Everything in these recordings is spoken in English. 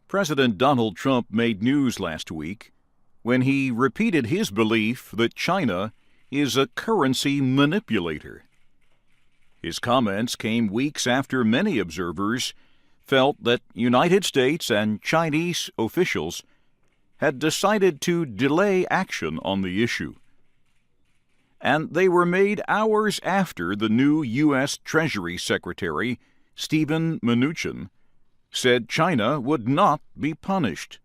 President Donald Trump made news last week when he repeated his belief that China is a currency manipulator. His comments came weeks after many observers felt that United States and Chinese officials had decided to delay action on the issue. And they were made hours after the new U.S. Treasury Secretary, Mnuchin, said China would not be punished.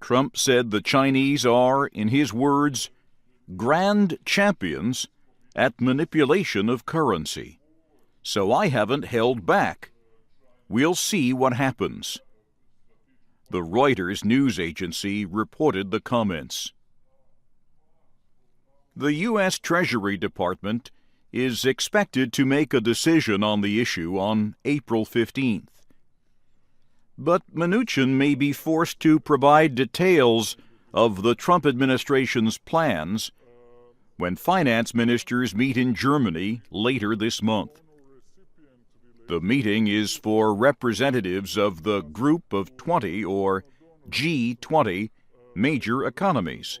Trump said the Chinese are, in his words, grand champions at manipulation of currency. So I haven't held back. We'll see what happens. The Reuters news agency reported the comments. The U.S. Treasury Department is expected to make a decision on the issue on April 15th. But Mnuchin may be forced to provide details of the Trump administration's plans when finance ministers meet in Germany later this month. The meeting is for representatives of the Group of 20, or G20, major economies.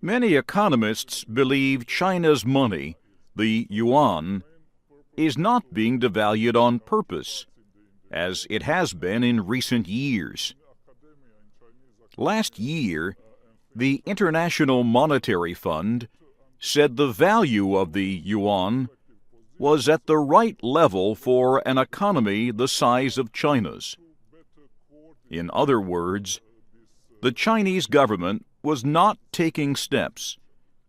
Many economists believe China's money, the yuan, is not being devalued on purpose, as it has been in recent years. Last year, the International Monetary Fund said the value of the yuan was at the right level for an economy the size of China's. In other words, the Chinese government was not taking steps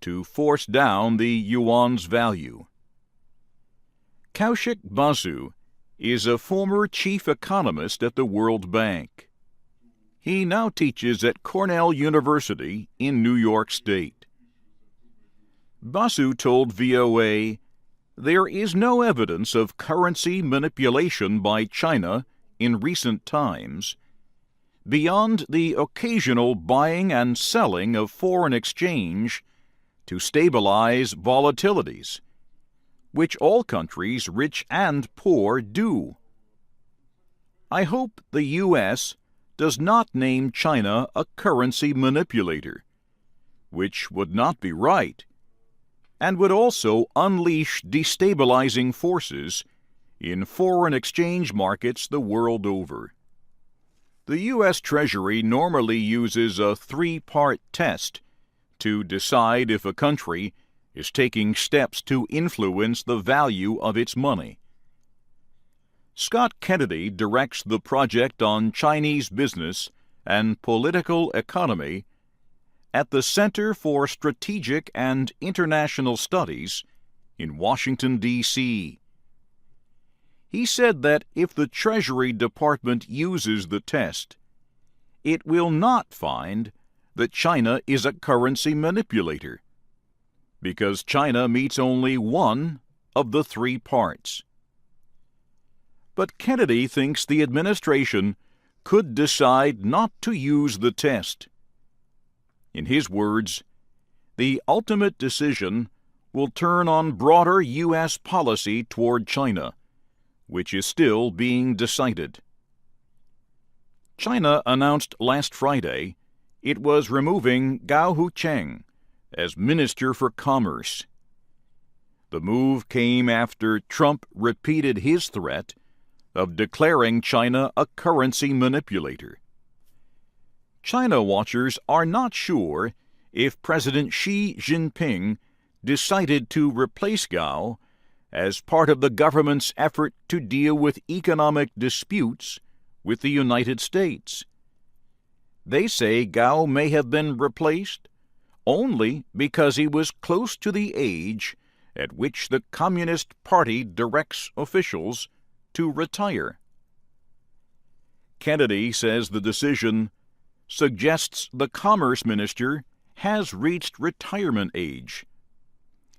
to force down the yuan's value. Kaushik Basu is a former chief economist at the World Bank. He now teaches at Cornell University in New York State. Basu told VOA, "There is no evidence of currency manipulation by China in recent times, beyond the occasional buying and selling of foreign exchange to stabilize volatilities, which all countries, rich and poor, do. I hope the U.S. does not name China a currency manipulator, which would not be right, and would also unleash destabilizing forces in foreign exchange markets the world over." The U.S. Treasury normally uses a three-part test to decide if a country is taking steps to influence the value of its money. Scott Kennedy directs the project on Chinese business and political economy at the Center for Strategic and International Studies in Washington, D.C. He said that if the Treasury Department uses the test, it will not find that China is a currency manipulator, because China meets only one of the three parts. But Kennedy thinks the administration could decide not to use the test. In his words, the ultimate decision will turn on broader U.S. policy toward China, which is still being decided. China announced last Friday it was removing Gao Hucheng as Minister for Commerce. The move came after Trump repeated his threat of declaring China a currency manipulator. China watchers are not sure if President Xi Jinping decided to replace Gao as part of the government's effort to deal with economic disputes with the United States. They say Gao may have been replaced only because he was close to the age at which the Communist Party directs officials to retire. Kennedy says the decision suggests the Commerce Minister has reached retirement age,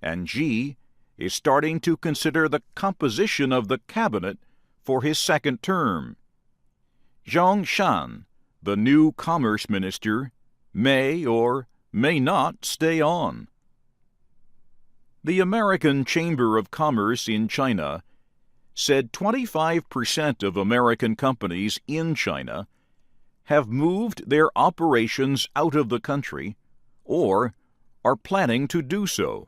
and Xi is starting to consider the composition of the cabinet for his second term. Zhong Shan, the new Commerce Minister, may or may not stay on. The American Chamber of Commerce in China said 25% of American companies in China have moved their operations out of the country or are planning to do so.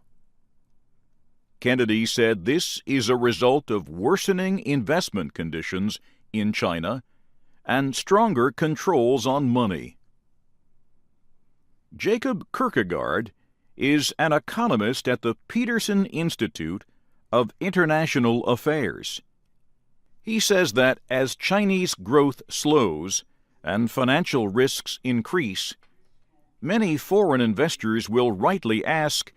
Kennedy said this is a result of worsening investment conditions in China and stronger controls on money. Jacob Kierkegaard is an economist at the Peterson Institute of International Affairs. He says that as Chinese growth slows and financial risks increase, many foreign investors will rightly ask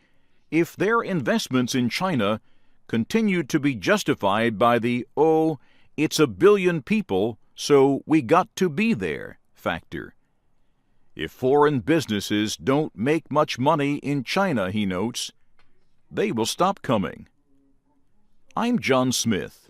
if their investments in China continue to be justified by the "oh, it's a billion people, so we got to be there" factor. If foreign businesses don't make much money in China, he notes, they will stop coming. I'm John Smith.